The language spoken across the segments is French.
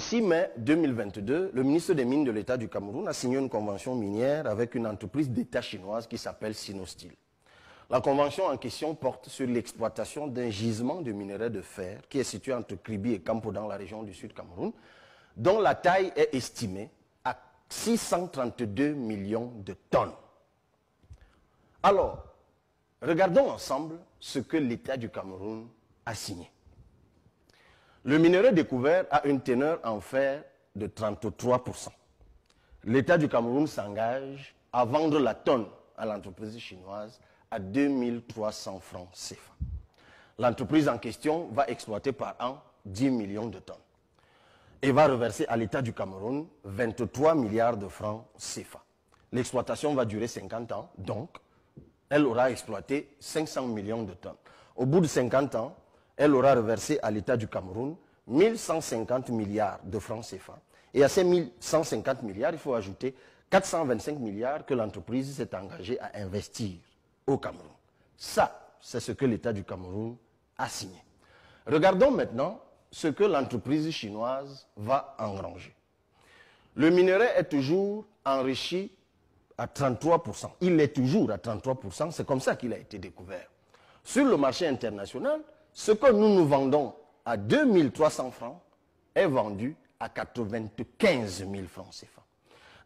6 mai 2022, le ministre des Mines de l'État du Cameroun a signé une convention minière avec une entreprise d'État chinoise qui s'appelle Sinosteel. La convention en question porte sur l'exploitation d'un gisement de minerai de fer qui est situé entre Kribi et Kampo dans la région du Sud Cameroun, dont la taille est estimée à 632 millions de tonnes. Alors, regardons ensemble ce que l'État du Cameroun a signé. Le minerai découvert a une teneur en fer de 33%. L'État du Cameroun s'engage à vendre la tonne à l'entreprise chinoise à 2300 francs CFA. L'entreprise en question va exploiter par an 10 millions de tonnes et va reverser à l'État du Cameroun 23 milliards de francs CFA. L'exploitation va durer 50 ans, donc elle aura exploité 500 millions de tonnes. Au bout de 50 ans, elle aura reversé à l'État du Cameroun 1150 milliards de francs CFA. Et à ces 1150 milliards, il faut ajouter 425 milliards que l'entreprise s'est engagée à investir au Cameroun. Ça, c'est ce que l'État du Cameroun a signé. Regardons maintenant ce que l'entreprise chinoise va engranger. Le minerai est toujours enrichi à 33%. Il est toujours à 33%, c'est comme ça qu'il a été découvert. Sur le marché international, ce que nous vendons à 2300 francs est vendu à 95 000 francs CFA.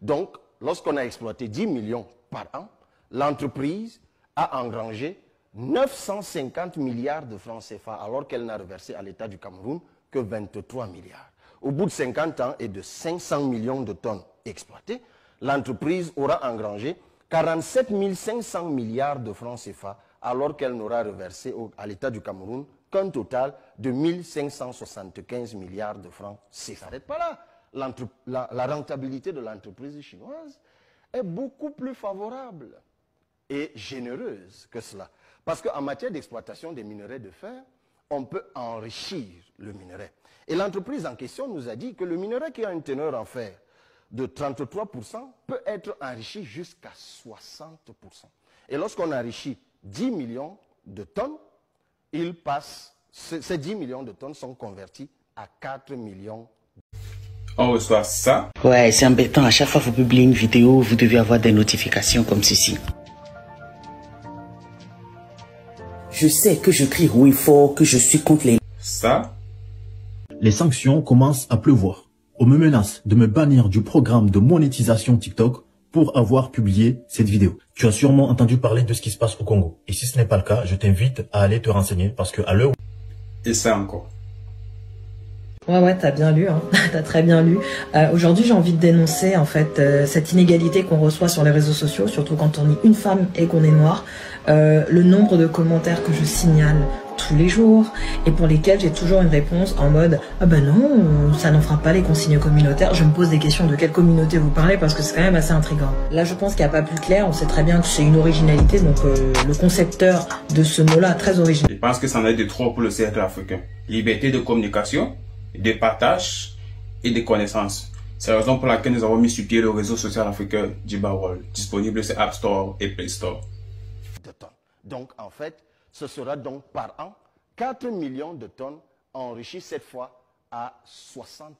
Donc, lorsqu'on a exploité 10 millions par an, l'entreprise a engrangé 950 milliards de francs CFA alors qu'elle n'a reversé à l'État du Cameroun que 23 milliards. Au bout de 50 ans et de 500 millions de tonnes exploitées, l'entreprise aura engrangé 47 500 milliards de francs CFA alors qu'elle n'aura reversé à l'État du Cameroun qu'un total de 1575 milliards de francs CFA. Ça ne s'arrête pas là. La rentabilité de l'entreprise chinoise est beaucoup plus favorable et généreuse que cela. Parce qu'en matière d'exploitation des minerais de fer, on peut enrichir le minerai. Et l'entreprise en question nous a dit que le minerai qui a une teneur en fer de 33% peut être enrichi jusqu'à 60%. Et lorsqu'on enrichit 10 millions de tonnes, ces 10 millions de tonnes sont convertis à 4 millions. On reçoit ça. Ouais, c'est embêtant. À chaque fois que vous publiez une vidéo, vous devez avoir des notifications comme ceci. Je sais que je crie haut et fort que je suis contre les... Ça. Les sanctions commencent à pleuvoir. On me menace de me bannir du programme de monétisation TikTok pour avoir publié cette vidéo. Tu as sûrement entendu parler de ce qui se passe au Congo. Et si ce n'est pas le cas, je t'invite à aller te renseigner parce que à l'heure... Et ça encore. Ouais, t'as bien lu, hein. T'as très bien lu. Aujourd'hui, j'ai envie de dénoncer en fait cette inégalité qu'on reçoit sur les réseaux sociaux, surtout quand on est une femme et qu'on est noir. Le nombre de commentaires que je signale tous les jours et pour lesquels j'ai toujours une réponse en mode « Ah ben non, ça n'en fera pas les consignes communautaires ». Je me pose des questions de quelle communauté vous parlez parce que c'est quand même assez intriguant. Là, je pense qu'il n'y a pas plus clair. On sait très bien que c'est une originalité, donc le concepteur de ce mot-là, très original. Je pense que ça en est de trop pour le cercle africain. Liberté de communication, de partage et de connaissances. C'est la raison pour laquelle nous avons mis sur pied le réseau social africain Djibawol, disponible sur App Store et Play Store. Donc, en fait, ce sera donc par an 4 millions de tonnes enrichies cette fois à 60%.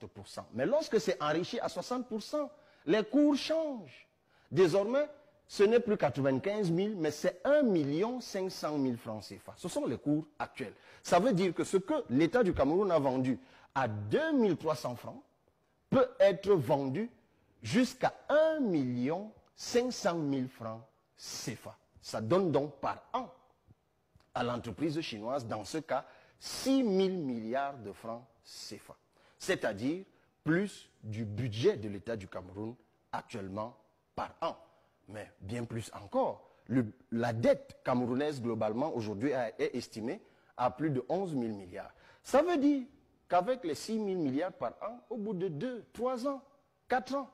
Mais lorsque c'est enrichi à 60%, les cours changent. Désormais, ce n'est plus 95 000, mais c'est 1 500 000 francs CFA. Ce sont les cours actuels. Ça veut dire que ce que l'État du Cameroun a vendu à 2300 francs peut être vendu jusqu'à 1 500 000 francs CFA. Ça donne donc par an à l'entreprise chinoise, dans ce cas, 6 000 milliards de francs CFA. C'est-à-dire plus du budget de l'État du Cameroun actuellement par an. Mais bien plus encore, la dette camerounaise globalement aujourd'hui est estimée à plus de 11 000 milliards. Ça veut dire qu'avec les 6 000 milliards par an, au bout de 2, 3 ans, 4 ans,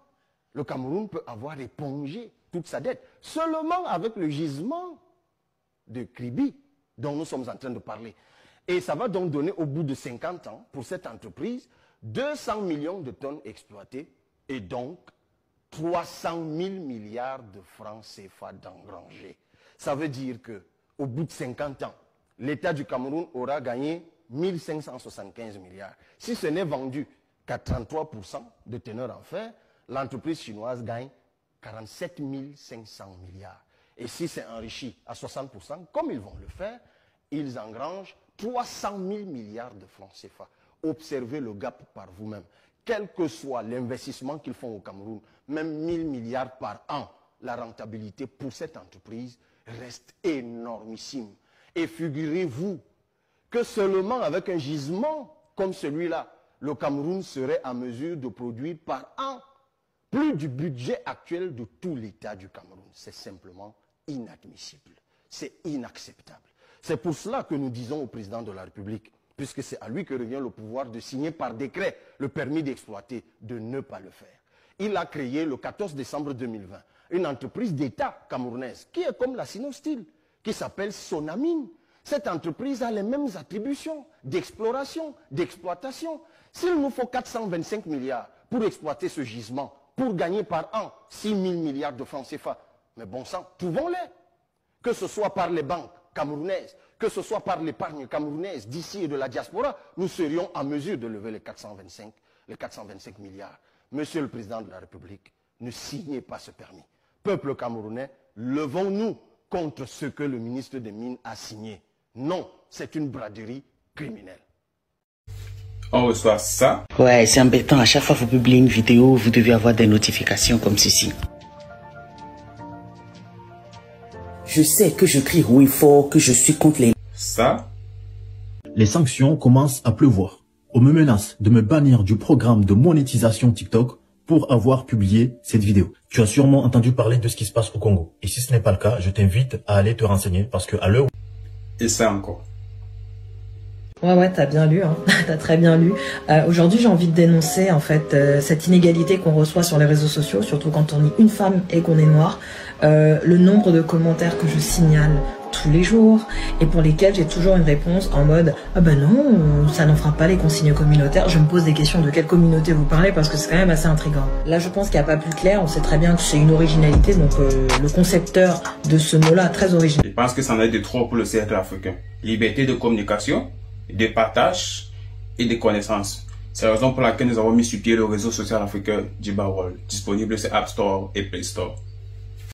le Cameroun peut avoir épongé toute sa dette, seulement avec le gisement de Kribi dont nous sommes en train de parler. Et ça va donc donner au bout de 50 ans, pour cette entreprise, 200 millions de tonnes exploitées et donc 300 000 milliards de francs CFA d'engranger. Ça veut dire qu'au bout de 50 ans, l'État du Cameroun aura gagné 1575 milliards. Si ce n'est vendu qu'à 33% de teneur en fer, l'entreprise chinoise gagne 47 500 milliards. Et si c'est enrichi à 60%, comme ils vont le faire, ils engrangent 300 000 milliards de francs CFA. Observez le gap par vous-même. Quel que soit l'investissement qu'ils font au Cameroun, même 1000 milliards par an, la rentabilité pour cette entreprise reste énormissime. Et figurez-vous que seulement avec un gisement comme celui-là, le Cameroun serait en mesure de produire par an plus du budget actuel de tout l'État du Cameroun. C'est simplement inadmissible. C'est inacceptable. C'est pour cela que nous disons au président de la République, puisque c'est à lui que revient le pouvoir de signer par décret le permis d'exploiter, de ne pas le faire. Il a créé le 14 décembre 2020 une entreprise d'État camerounaise qui est comme la Sinostyle, qui s'appelle Sonamine. Cette entreprise a les mêmes attributions d'exploration, d'exploitation. S'il nous faut 425 milliards pour exploiter ce gisement, pour gagner par an 6 000 milliards de francs CFA, mais bon sang, trouvons-les. Que ce soit par les banques camerounaises, que ce soit par l'épargne camerounaise d'ici et de la diaspora, nous serions en mesure de lever les 425 milliards. Monsieur le Président de la République, ne signez pas ce permis. Peuple camerounais, levons-nous contre ce que le ministre des Mines a signé. Non, c'est une braderie criminelle. On reçoit ça. Ouais, c'est embêtant. À chaque fois que vous publiez une vidéo, vous devez avoir des notifications comme ceci. Je sais que je crie haut et fort, que je suis contre les... Ça. Les sanctions commencent à pleuvoir. On me menace de me bannir du programme de monétisation TikTok pour avoir publié cette vidéo. Tu as sûrement entendu parler de ce qui se passe au Congo. Et si ce n'est pas le cas, je t'invite à aller te renseigner parce que à l'heure... Et ça encore. Ouais, t'as bien lu, hein. T'as très bien lu. Aujourd'hui, j'ai envie de dénoncer en fait cette inégalité qu'on reçoit sur les réseaux sociaux, surtout quand on est une femme et qu'on est noir. Le nombre de commentaires que je signale tous les jours et pour lesquels j'ai toujours une réponse en mode « Ah ben non, ça n'en fera pas les consignes communautaires ». Je me pose des questions de quelle communauté vous parlez parce que c'est quand même assez intriguant. Là, je pense qu'il n'y a pas plus clair. On sait très bien que c'est une originalité, donc le concepteur de ce mot-là, très original. Je pense que ça en est de trop pour le cercle africain. Liberté de communication, de partage et de connaissances. C'est la raison pour laquelle nous avons mis sur pied le réseau social africain Djiba World, disponible sur App Store et Play Store.